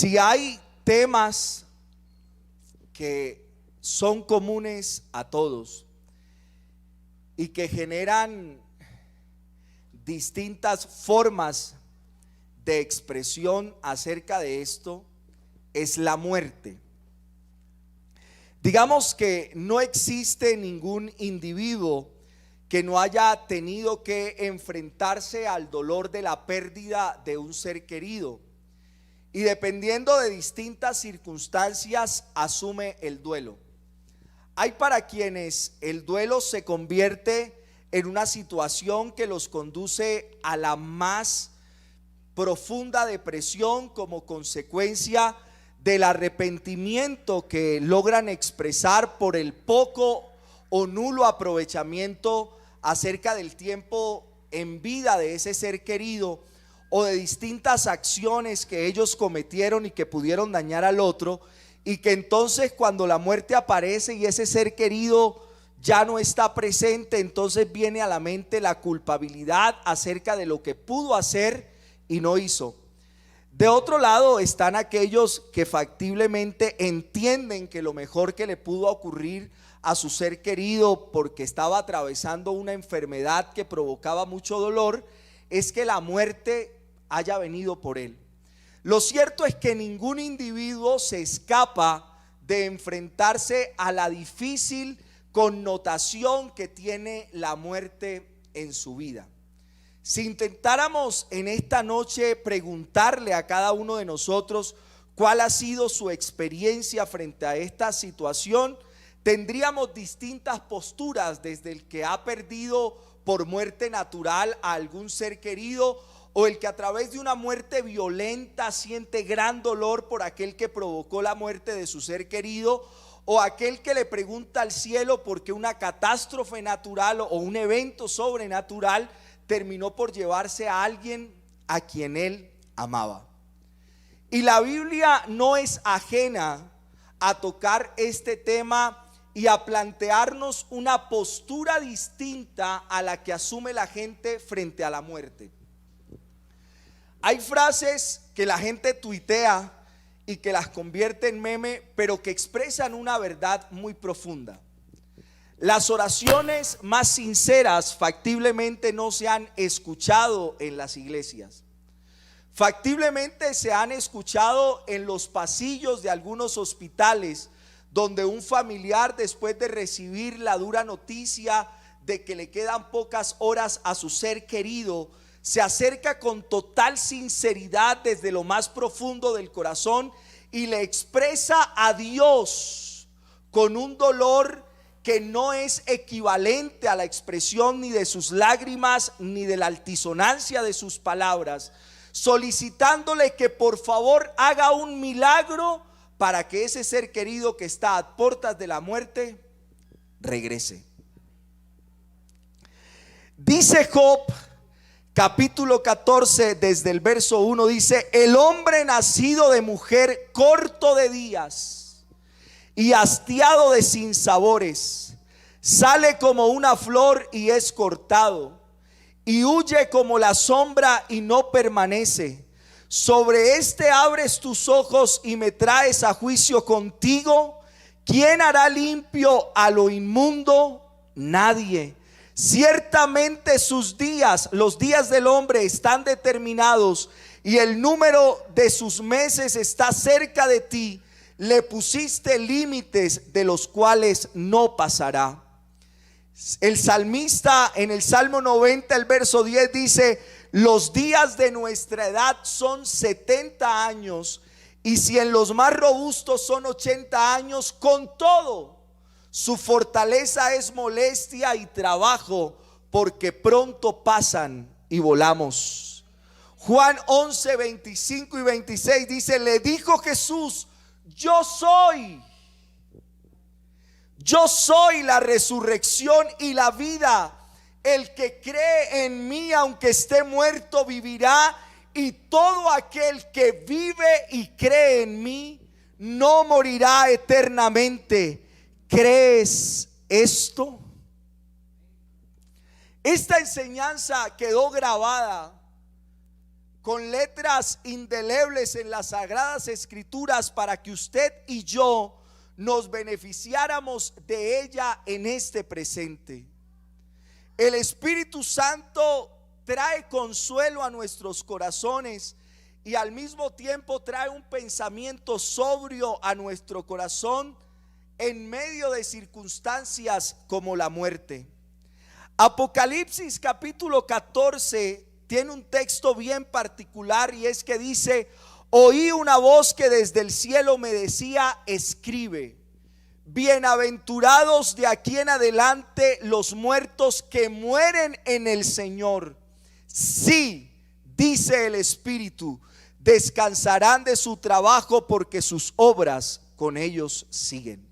Si hay temas que son comunes a todos y que generan distintas formas de expresión acerca de esto, es la muerte. Digamos que no existe ningún individuo que no haya tenido que enfrentarse al dolor de la pérdida de un ser querido, y dependiendo de distintas circunstancias asume el duelo. Hay para quienes el duelo se convierte en una situación que los conduce a la más profunda depresión como consecuencia del arrepentimiento que logran expresar por el poco o nulo aprovechamiento acerca del tiempo en vida de ese ser querido, o de distintas acciones que ellos cometieron y que pudieron dañar al otro, y que entonces cuando la muerte aparece y ese ser querido ya no está presente, entonces viene a la mente la culpabilidad acerca de lo que pudo hacer y no hizo. De otro lado están aquellos que factiblemente entienden que lo mejor que le pudo ocurrir a su ser querido, porque estaba atravesando una enfermedad que provocaba mucho dolor, es que la muerte haya venido por él. Lo cierto es que ningún individuo se escapa de enfrentarse a la difícil connotación que tiene la muerte en su vida. Si intentáramos en esta noche preguntarle a cada uno de nosotros cuál ha sido su experiencia frente a esta situación, tendríamos distintas posturas, desde el que ha perdido por muerte natural a algún ser querido, o el que a través de una muerte violenta siente gran dolor por aquel que provocó la muerte de su ser querido, o aquel que le pregunta al cielo porque una catástrofe natural o un evento sobrenatural terminó por llevarse a alguien a quien él amaba. Y la Biblia no es ajena a tocar este tema y a plantearnos una postura distinta a la que asume la gente frente a la muerte. Hay frases que la gente tuitea y que las convierte en meme, pero que expresan una verdad muy profunda. Las oraciones más sinceras factiblemente no se han escuchado en las iglesias. Factiblemente se han escuchado en los pasillos de algunos hospitales, donde un familiar, después de recibir la dura noticia de que le quedan pocas horas a su ser querido, se acerca con total sinceridad desde lo más profundo del corazón y le expresa a Dios con un dolor que no es equivalente a la expresión ni de sus lágrimas ni de la altisonancia de sus palabras, solicitándole que por favor haga un milagro para que ese ser querido que está a puertas de la muerte regrese. Dice Job capítulo 14 desde el verso 1, dice: el hombre nacido de mujer, corto de días y hastiado de sinsabores, sale como una flor y es cortado, y huye como la sombra y no permanece. Sobre este abres tus ojos y me traes a juicio contigo. ¿Quién hará limpio a lo inmundo? Nadie. Ciertamente sus días, los días del hombre, están determinados, y el número de sus meses está cerca de ti. Le pusiste límites de los cuales no pasará. El salmista en el Salmo 90, el verso 10 dice: los días de nuestra edad son 70 años, y si en los más robustos son 80 años, con todo su fortaleza es molestia y trabajo, porque pronto pasan y volamos. Juan 11, 25 y 26 dice: le dijo Jesús: yo soy la resurrección y la vida. El que cree en mí, aunque esté muerto, vivirá, y todo aquel que vive y cree en mí no morirá eternamente. ¿Crees esto? Esta enseñanza quedó grabada con letras indelebles en las Sagradas Escrituras para que usted y yo nos beneficiáramos de ella en este presente. El Espíritu Santo trae consuelo a nuestros corazones y al mismo tiempo trae un pensamiento sobrio a nuestro corazón en medio de circunstancias como la muerte. Apocalipsis capítulo 14 tiene un texto bien particular, y es que dice: oí una voz que desde el cielo me decía: escribe, bienaventurados de aquí en adelante los muertos que mueren en el Señor. Sí, dice el Espíritu, descansarán de su trabajo porque sus obras con ellos siguen.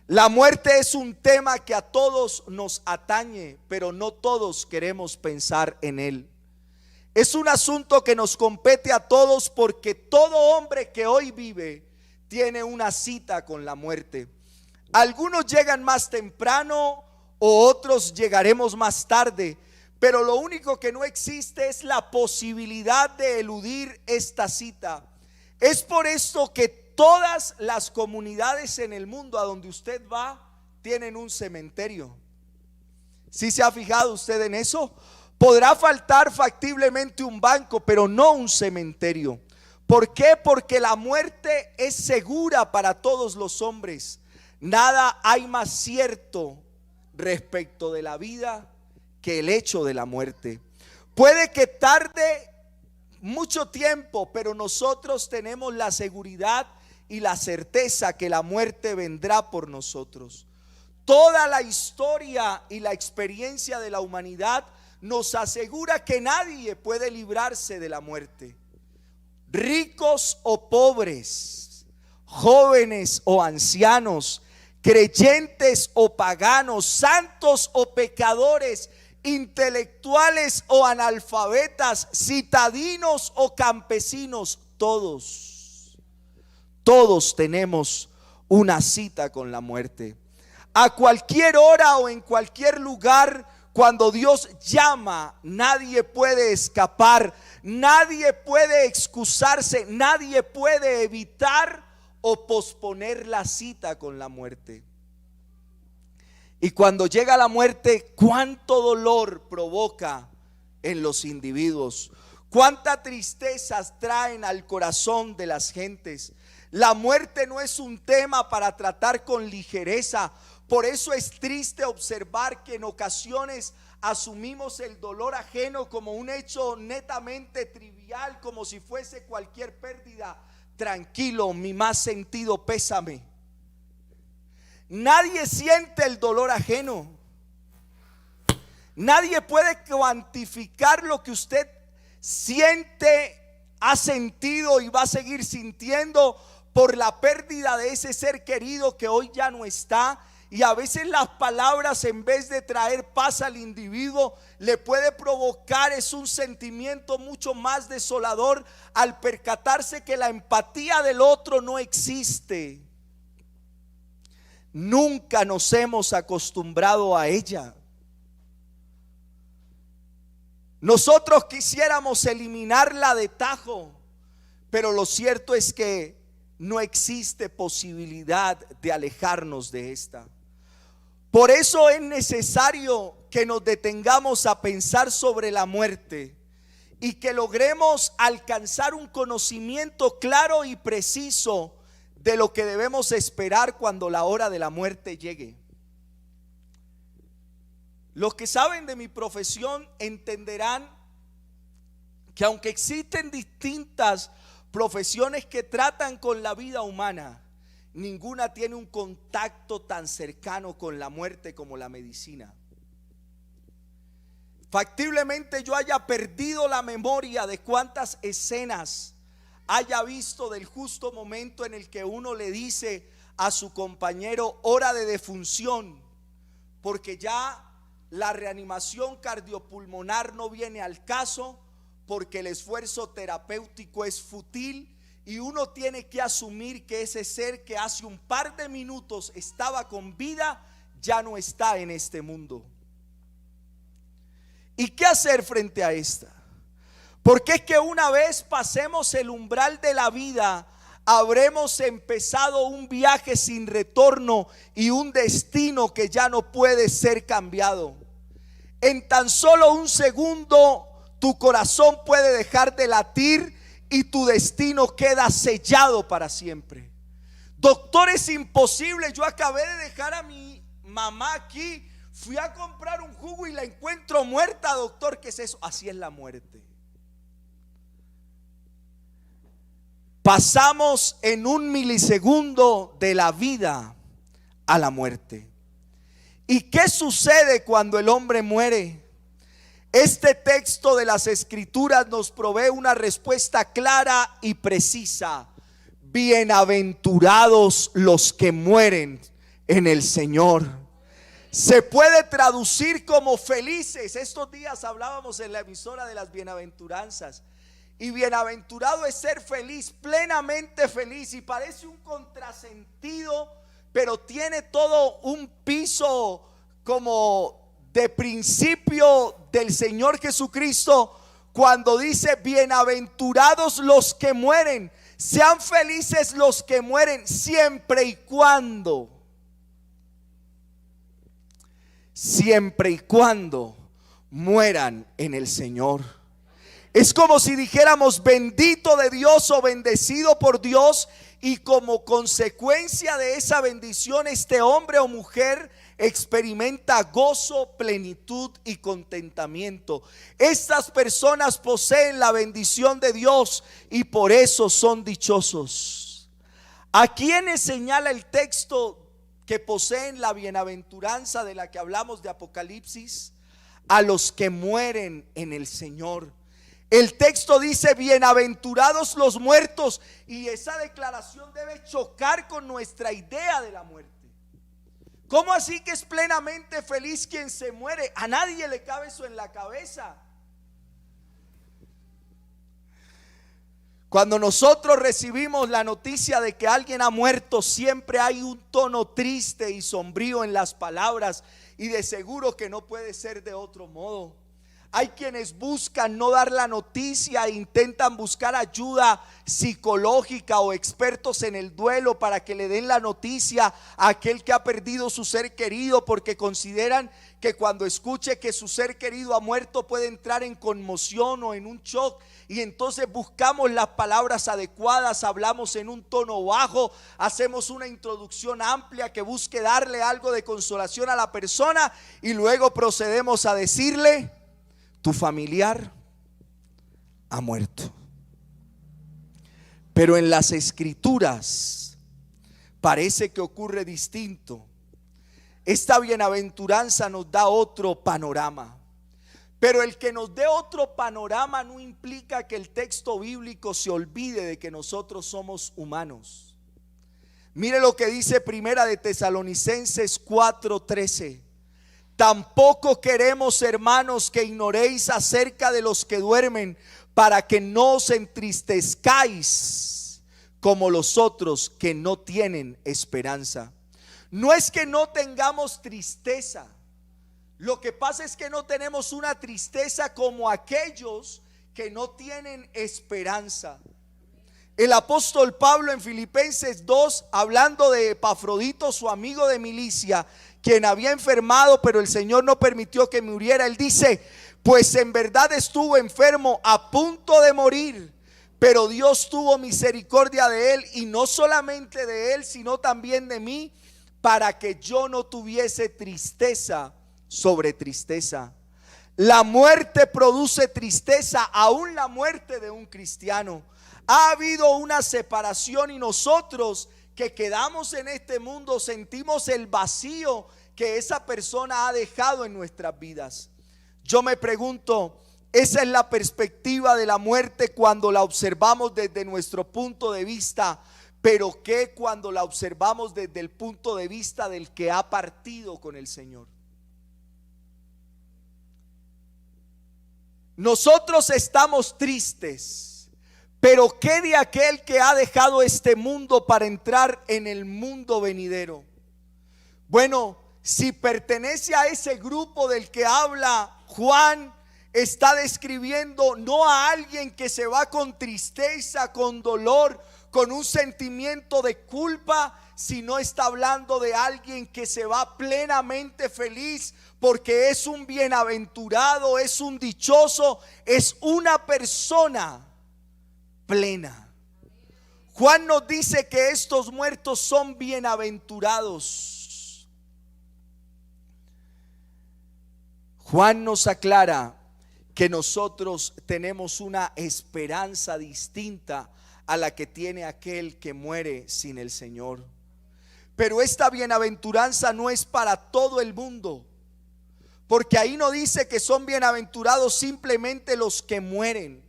La muerte es un tema que a todos nos atañe, pero no todos queremos pensar en él. Es un asunto que nos compete a todos, porque todo hombre que hoy vive tiene una cita con la muerte. Algunos llegan más temprano o otros llegaremos más tarde, pero lo único que no existe es la posibilidad de eludir esta cita. Es por esto que todas las comunidades en el mundo a donde usted va tienen un cementerio. ¿Sí se ha fijado usted en eso? Podrá faltar factiblemente un banco, pero no un cementerio. ¿Por qué? Porque la muerte es segura para todos los hombres. Nada hay más cierto respecto de la vida que el hecho de la muerte. Puede que tarde mucho tiempo, pero nosotros tenemos la seguridad y la certeza que la muerte vendrá por nosotros. Toda la historia y la experiencia de la humanidad nos asegura que nadie puede librarse de la muerte. Ricos o pobres, jóvenes o ancianos, creyentes o paganos, santos o pecadores, intelectuales o analfabetas, citadinos o campesinos, todos tenemos una cita con la muerte. A cualquier hora o en cualquier lugar, cuando Dios llama, nadie puede escapar, nadie puede excusarse, nadie puede evitar o posponer la cita con la muerte. Y cuando llega la muerte, cuánto dolor provoca en los individuos, cuánta tristeza traen al corazón de las gentes. La muerte no es un tema para tratar con ligereza. Por eso es triste observar que en ocasiones asumimos el dolor ajeno como un hecho netamente trivial, como si fuese cualquier pérdida. Tranquilo, mi más sentido pésame. Nadie siente el dolor ajeno. Nadie puede cuantificar lo que usted siente, ha sentido y va a seguir sintiendo por la pérdida de ese ser querido que hoy ya no está. Y a veces las palabras, en vez de traer paz al individuo, le puede provocar es un sentimiento mucho más desolador al percatarse que la empatía del otro no existe. Nunca nos hemos acostumbrado a ella. Nosotros quisiéramos eliminarla de tajo, pero lo cierto es que no existe posibilidad de alejarnos de esta. Por eso es necesario que nos detengamos a pensar sobre la muerte y que logremos alcanzar un conocimiento claro y preciso de lo que debemos esperar cuando la hora de la muerte llegue. Los que saben de mi profesión entenderán que aunque existen distintas profesiones que tratan con la vida humana, ninguna tiene un contacto tan cercano con la muerte como la medicina. Factiblemente yo haya perdido la memoria de cuántas escenas haya visto del justo momento en el que uno le dice a su compañero hora de defunción, porque ya la reanimación cardiopulmonar no viene al caso, porque el esfuerzo terapéutico es fútil y uno tiene que asumir que ese ser que hace un par de minutos estaba con vida ya no está en este mundo. ¿Y qué hacer frente a esta? Porque es que una vez pasemos el umbral de la vida, habremos empezado un viaje sin retorno y un destino que ya no puede ser cambiado. En tan solo un segundo tu corazón puede dejar de latir y tu destino queda sellado para siempre. Doctor, es imposible. Yo acabé de dejar a mi mamá aquí, fui a comprar un jugo y la encuentro muerta. Doctor, ¿qué es eso? Así es la muerte. Pasamos en un milisegundo de la vida a la muerte. ¿Y qué sucede cuando el hombre muere? Este texto de las Escrituras nos provee una respuesta clara y precisa. Bienaventurados los que mueren en el Señor. Se puede traducir como felices. Estos días hablábamos en la emisora de las bienaventuranzas. Y bienaventurado es ser feliz, plenamente feliz. Y parece un contrasentido, pero tiene todo un piso como de principio del Señor Jesucristo, cuando dice: bienaventurados los que mueren. Sean felices los que mueren, siempre y cuando mueran en el Señor. Es como si dijéramos: bendito de Dios o bendecido por Dios, y como consecuencia de esa bendición este hombre o mujer experimenta gozo, plenitud y contentamiento. Estas personas poseen la bendición de Dios y por eso son dichosos. ¿A quiénes señala el texto que poseen la bienaventuranza de la que hablamos de Apocalipsis? A los que mueren en el Señor. El texto dice: bienaventurados los muertos, y esa declaración debe chocar con nuestra idea de la muerte. ¿Cómo así que es plenamente feliz quien se muere? A nadie le cabe eso en la cabeza. Cuando nosotros recibimos la noticia de que alguien ha muerto, siempre hay un tono triste y sombrío en las palabras, y de seguro que no puede ser de otro modo. Hay quienes buscan no dar la noticia e intentan buscar ayuda psicológica o expertos en el duelo para que le den la noticia a aquel que ha perdido su ser querido, porque consideran que cuando escuche que su ser querido ha muerto puede entrar en conmoción o en un shock, y entonces buscamos las palabras adecuadas, hablamos en un tono bajo, hacemos una introducción amplia que busque darle algo de consolación a la persona, y luego procedemos a decirle: tu familiar ha muerto. Pero en las Escrituras parece que ocurre distinto. Esta bienaventuranza nos da otro panorama. Pero el que nos dé otro panorama no implica que el texto bíblico se olvide de que nosotros somos humanos. Mire lo que dice Primera de Tesalonicenses 4:13. Tampoco queremos, hermanos, que ignoréis acerca de los que duermen, para que no os entristezcáis como los otros que no tienen esperanza. No es que no tengamos tristeza, lo que pasa es que no tenemos una tristeza como aquellos que no tienen esperanza. El apóstol Pablo en Filipenses 2, hablando de Epafrodito, su amigo de milicia, quien había enfermado, pero el Señor no permitió que muriera, él dice: pues en verdad estuvo enfermo a punto de morir, pero Dios tuvo misericordia de él, y no solamente de él, sino también de mí, para que yo no tuviese tristeza sobre tristeza. La muerte produce tristeza, aún la muerte de un cristiano. Ha habido una separación, y nosotros que quedamos en este mundo sentimos el vacío que esa persona ha dejado en nuestras vidas. Yo me pregunto, esa es la perspectiva de la muerte cuando la observamos desde nuestro punto de vista, pero ¿qué cuando la observamos desde el punto de vista del que ha partido con el Señor? Nosotros estamos tristes, pero ¿qué de aquel que ha dejado este mundo para entrar en el mundo venidero? Bueno, si pertenece a ese grupo del que habla Juan, está describiendo no a alguien que se va con tristeza, con dolor, con un sentimiento de culpa, sino está hablando de alguien que se va plenamente feliz, porque es un bienaventurado, es un dichoso, es una persona plena. Juan nos dice que estos muertos son bienaventurados. Juan nos aclara que nosotros tenemos una esperanza distinta a la que tiene aquel que muere sin el Señor. Pero esta bienaventuranza no es para todo el mundo, porque ahí no dice que son bienaventurados simplemente los que mueren.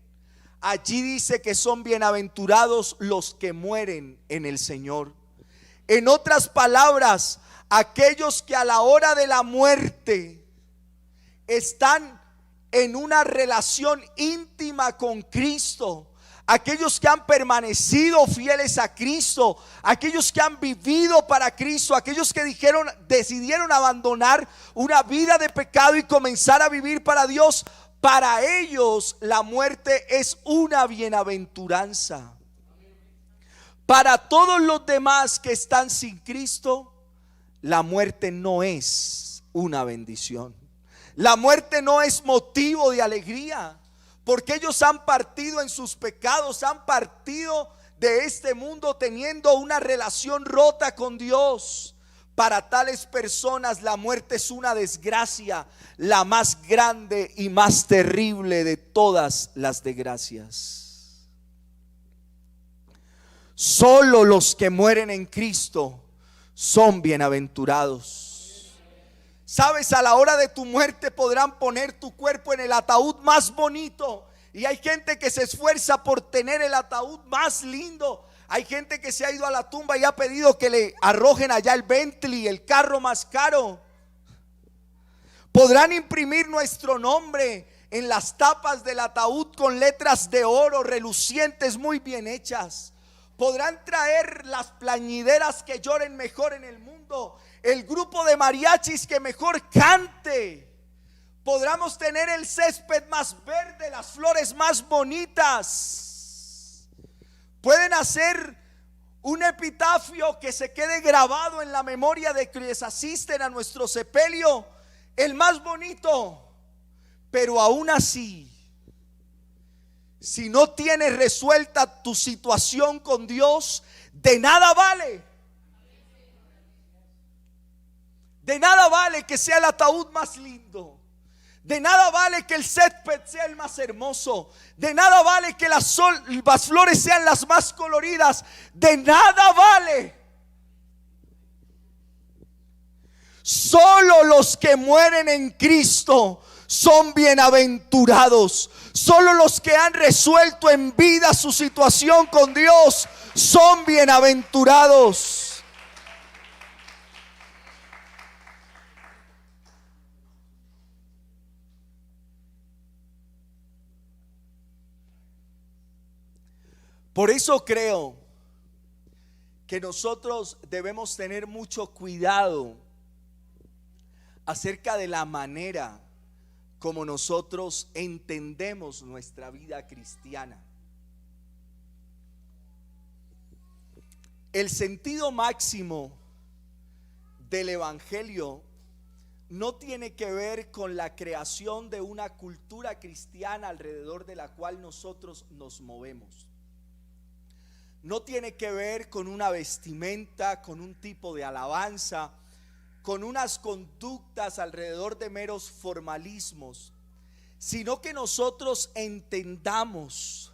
Allí dice que son bienaventurados los que mueren en el Señor. En otras palabras, aquellos que a la hora de la muerte están en una relación íntima con Cristo, aquellos que han permanecido fieles a Cristo, aquellos que han vivido para Cristo, aquellos que decidieron abandonar una vida de pecado y comenzar a vivir para Dios. Para ellos la muerte es una bienaventuranza. Para todos los demás que están sin Cristo, la muerte no es una bendición. La muerte no es motivo de alegría, porque ellos han partido en sus pecados, han partido de este mundo teniendo una relación rota con Dios. Para tales personas la muerte es una desgracia, la más grande y más terrible de todas las desgracias. Solo los que mueren en Cristo son bienaventurados. Sabes, a la hora de tu muerte podrán poner tu cuerpo en el ataúd más bonito, y hay gente que se esfuerza por tener el ataúd más lindo. Hay gente que se ha ido a la tumba y ha pedido que le arrojen allá el Bentley, el carro más caro. Podrán imprimir nuestro nombre en las tapas del ataúd con letras de oro relucientes muy bien hechas. Podrán traer las plañideras que lloren mejor en el mundo, el grupo de mariachis que mejor cante. Podremos tener el césped más verde, las flores más bonitas. Pueden hacer un epitafio que se quede grabado en la memoria de quienes asisten a nuestro sepelio, el más bonito. Pero aún así, si no tienes resuelta tu situación con Dios, de nada vale. De nada vale que sea el ataúd más lindo. De nada vale que el césped sea el más hermoso. De nada vale que las flores sean las más coloridas. De nada vale. Solo los que mueren en Cristo son bienaventurados. Solo los que han resuelto en vida su situación con Dios son bienaventurados. Por eso creo que nosotros debemos tener mucho cuidado acerca de la manera como nosotros entendemos nuestra vida cristiana. El sentido máximo del evangelio no tiene que ver con la creación de una cultura cristiana alrededor de la cual nosotros nos movemos. No tiene que ver con una vestimenta, con un tipo de alabanza, con unas conductas alrededor de meros formalismos, sino que nosotros entendamos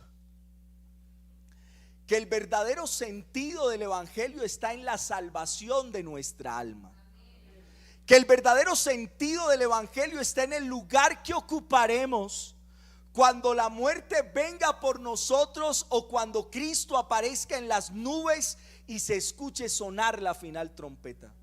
que el verdadero sentido del evangelio está en la salvación de nuestra alma. Que el verdadero sentido del evangelio está en el lugar que ocuparemos cuando la muerte venga por nosotros, o cuando Cristo aparezca en las nubes y se escuche sonar la final trompeta.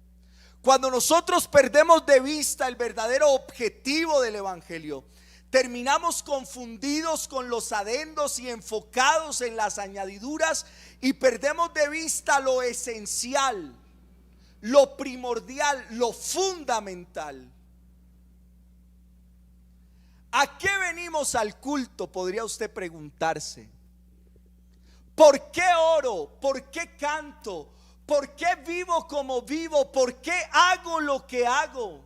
Cuando nosotros perdemos de vista el verdadero objetivo del evangelio, terminamos confundidos con los adendos y enfocados en las añadiduras, y perdemos de vista lo esencial, lo primordial, lo fundamental. ¿A qué venimos al culto? Podría usted preguntarse. ¿Por qué oro? ¿Por qué canto? ¿Por qué vivo como vivo? ¿Por qué hago lo que hago?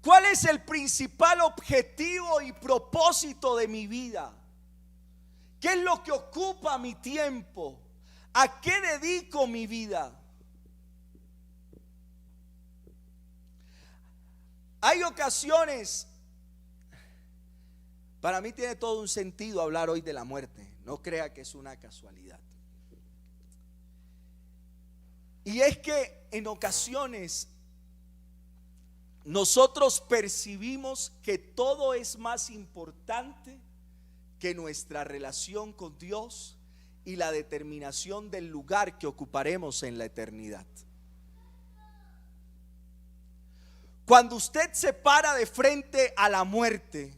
¿Cuál es el principal objetivo y propósito de mi vida? ¿Qué es lo que ocupa mi tiempo? ¿A qué dedico mi vida? Hay ocasiones, para mí tiene todo un sentido hablar hoy de la muerte. No crea que es una casualidad. Y es que en ocasiones nosotros percibimos que todo es más importante que nuestra relación con Dios y la determinación del lugar que ocuparemos en la eternidad. Cuando usted se para de frente a la muerte,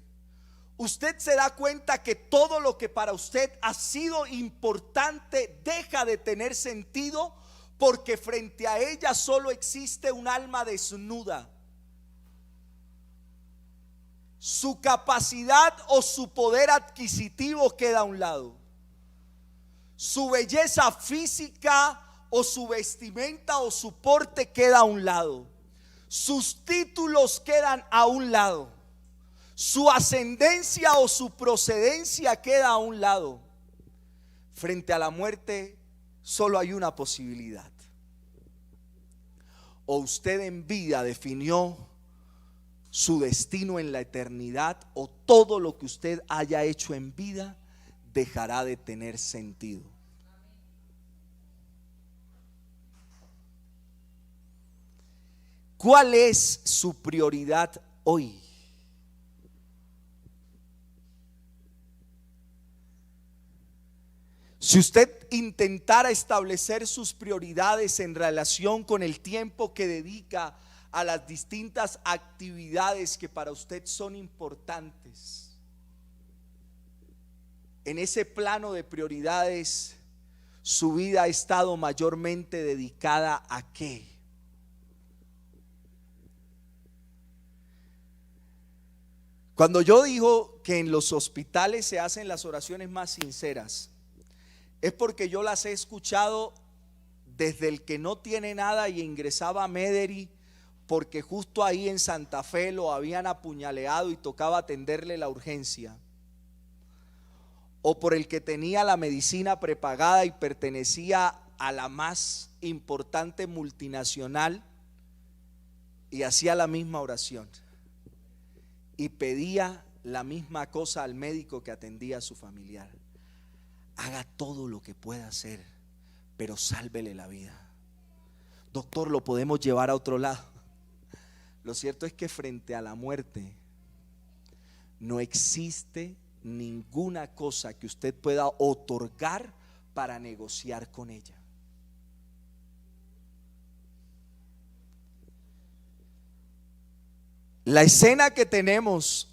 usted se da cuenta que todo lo que para usted ha sido importante deja de tener sentido, porque frente a ella solo existe un alma desnuda. Su capacidad o su poder adquisitivo queda a un lado. Su belleza física o su vestimenta o su porte queda a un lado. Sus títulos quedan a un lado. Su ascendencia o su procedencia queda a un lado. Frente a la muerte solo hay una posibilidad. O usted en vida definió su destino en la eternidad, o todo lo que usted haya hecho en vida dejará de tener sentido. ¿Cuál es su prioridad hoy? Si usted intentara establecer sus prioridades en relación con el tiempo que dedica a las distintas actividades que para usted son importantes, en ese plano de prioridades, su vida ha estado mayormente dedicada ¿a qué? Cuando yo digo que en los hospitales se hacen las oraciones más sinceras, es porque yo las he escuchado desde el que no tiene nada y ingresaba a Mederi porque justo ahí en Santa Fe lo habían apuñaleado y tocaba atenderle la urgencia, o por el que tenía la medicina prepagada y pertenecía a la más importante multinacional y hacía la misma oración y pedía la misma cosa al médico que atendía a su familiar: haga todo lo que pueda hacer, pero sálvele la vida. Doctor, lo podemos llevar a otro lado. Lo cierto es que frente a la muerte no existe ninguna cosa que usted pueda otorgar para negociar con ella. La escena que tenemos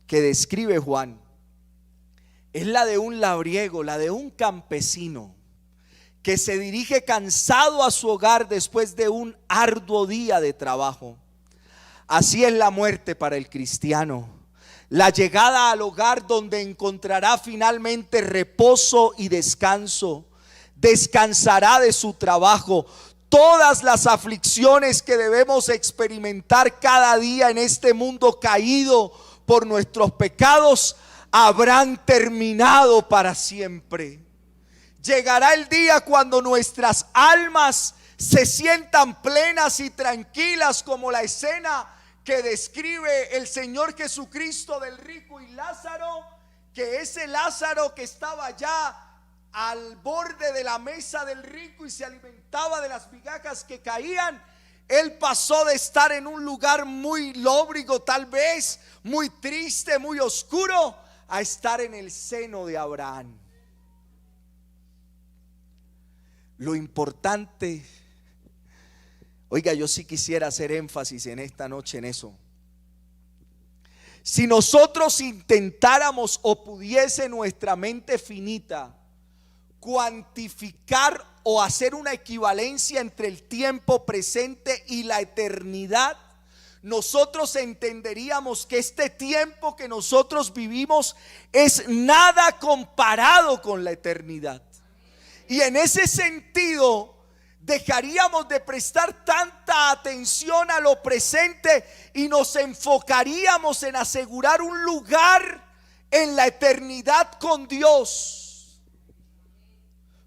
que describe Juan es la de un labriego, la de un campesino que se dirige cansado a su hogar después de un arduo día de trabajo. Así es la muerte para el cristiano, la llegada al hogar donde encontrará finalmente reposo y descanso. Descansará de su trabajo. Todas las aflicciones que debemos experimentar cada día en este mundo caído por nuestros pecados habrán terminado para siempre. Llegará el día cuando nuestras almas se sientan plenas y tranquilas, como la escena que describe el Señor Jesucristo del rico y Lázaro, que ese Lázaro que estaba ya al borde de la mesa del rico y se alimentaba de las migajas que caían, él pasó de estar en un lugar muy lóbrego, tal vez muy triste, muy oscuro, a estar en el seno de Abraham. Lo importante, oiga, yo sí quisiera hacer énfasis en esta noche en eso. Si nosotros intentáramos o pudiese nuestra mente finita cuantificar o hacer una equivalencia entre el tiempo presente y la eternidad, nosotros entenderíamos que este tiempo que nosotros vivimos es nada comparado con la eternidad. Y en ese sentido, dejaríamos de prestar tanta atención a lo presente y nos enfocaríamos en asegurar un lugar en la eternidad con Dios.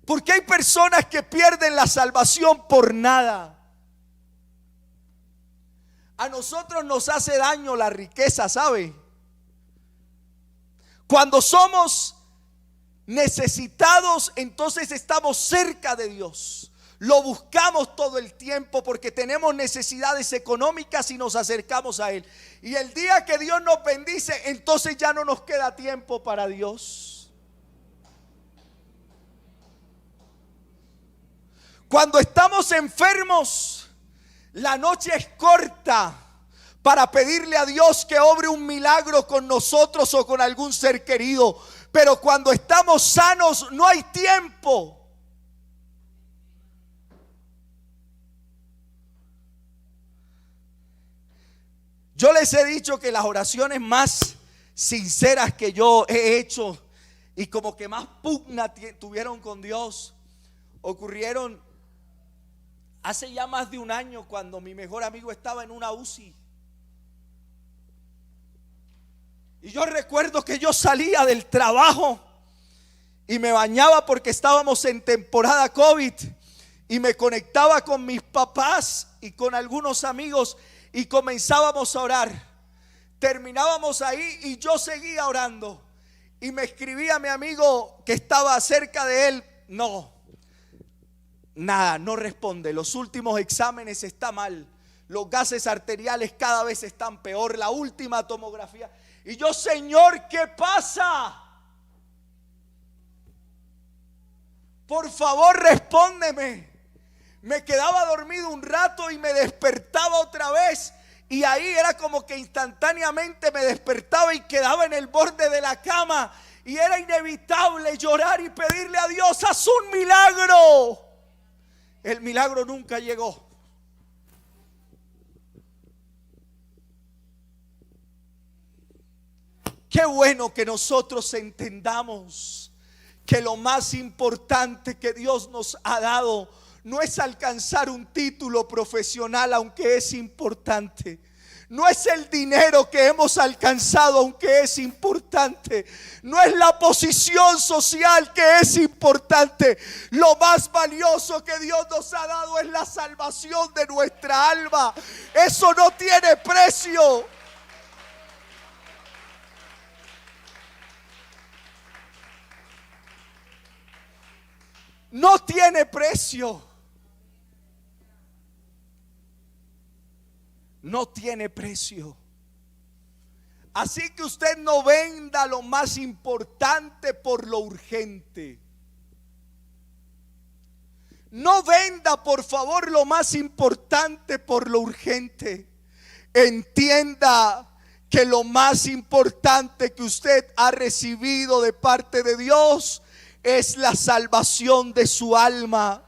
Porque hay personas que pierden la salvación por nada. A nosotros nos hace daño la riqueza, ¿sabe? Cuando somos necesitados, entonces estamos cerca de Dios. Lo buscamos todo el tiempo porque tenemos necesidades económicas y nos acercamos a Él. Y el día que Dios nos bendice, entonces ya no nos queda tiempo para Dios. Cuando estamos enfermos, la noche es corta para pedirle a Dios que obre un milagro con nosotros o con algún ser querido. Pero cuando estamos sanos no hay tiempo. Yo les he dicho que las oraciones más sinceras que yo he hecho y como que más pugna tuvieron con Dios ocurrieron hace ya más de un año, cuando mi mejor amigo estaba en una UCI. Y yo recuerdo que yo salía del trabajo y me bañaba porque estábamos en temporada COVID, y me conectaba con mis papás y con algunos amigos y comenzábamos a orar. Terminábamos ahí y yo seguía orando, y me escribía mi amigo que estaba cerca de él: no, nada, no responde, los últimos exámenes está mal, los gases arteriales cada vez están peor, la última tomografía. Y yo: Señor, ¿qué pasa? Por favor, respóndeme. Me quedaba dormido un rato y me despertaba otra vez, y ahí era como que instantáneamente me despertaba y quedaba en el borde de la cama, y era inevitable llorar y pedirle a Dios: haz un milagro. El milagro nunca llegó. Qué bueno que nosotros entendamos que lo más importante que Dios nos ha dado no es alcanzar un título profesional, aunque es importante. No es el dinero que hemos alcanzado, aunque es importante. No es la posición social, que es importante. Lo más valioso que Dios nos ha dado es la salvación de nuestra alma. Eso no tiene precio. No tiene precio. No tiene precio. Así que usted no venda lo más importante por lo urgente. No venda, por favor, lo más importante por lo urgente. Entienda que lo más importante que usted ha recibido de parte de Dios es la salvación de su alma.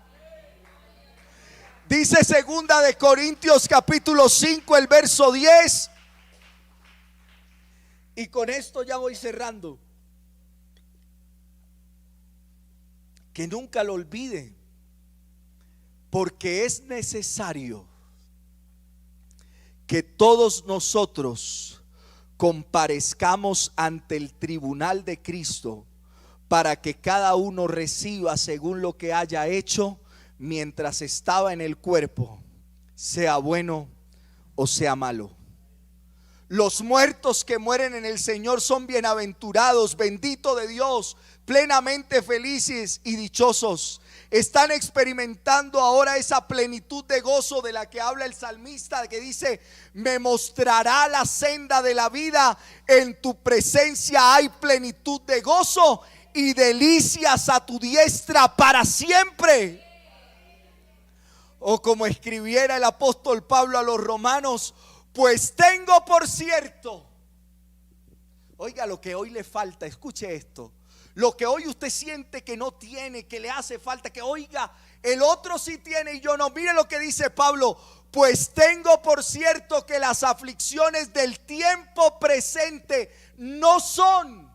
Dice segunda de Corintios capítulo 5, el verso 10. Y con esto ya voy cerrando. Que nunca lo olvide, porque es necesario que todos nosotros comparezcamos ante el tribunal de Cristo, para que cada uno reciba según lo que haya hecho mientras estaba en el cuerpo, sea bueno o sea malo. Los muertos que mueren en el Señor son bienaventurados, bendito de Dios, plenamente felices y dichosos. Están experimentando ahora esa plenitud de gozo de la que habla el salmista, que dice: me mostrará la senda de la vida, en tu presencia hay plenitud de gozo y delicias a tu diestra para siempre. O como escribiera el apóstol Pablo a los romanos: pues tengo por cierto, oiga lo que hoy le falta, escuche esto, Lo que hoy usted siente que no tiene, que le hace falta, que oiga, el otro sí tiene y yo no. Mire lo que dice Pablo: pues tengo por cierto que las aflicciones del tiempo presente no son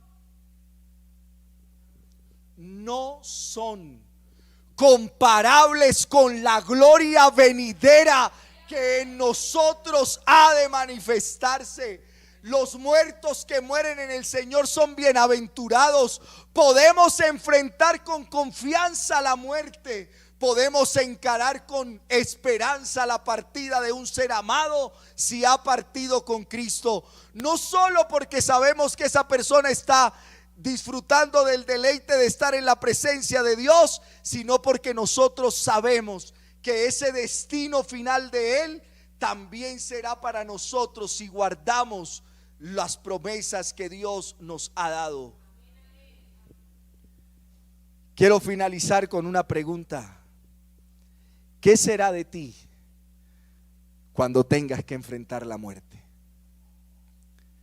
comparables con la gloria venidera que en nosotros ha de manifestarse. Los muertos que mueren en el Señor son bienaventurados. Podemos enfrentar con confianza la muerte. Podemos encarar con esperanza la partida de un ser amado si ha partido con Cristo. No solo porque sabemos que esa persona está disfrutando del deleite de estar en la presencia de Dios, sino porque nosotros sabemos que ese destino final de Él también será para nosotros si guardamos las promesas que Dios nos ha dado. Quiero finalizar con una pregunta: ¿qué será de ti cuando tengas que enfrentar la muerte?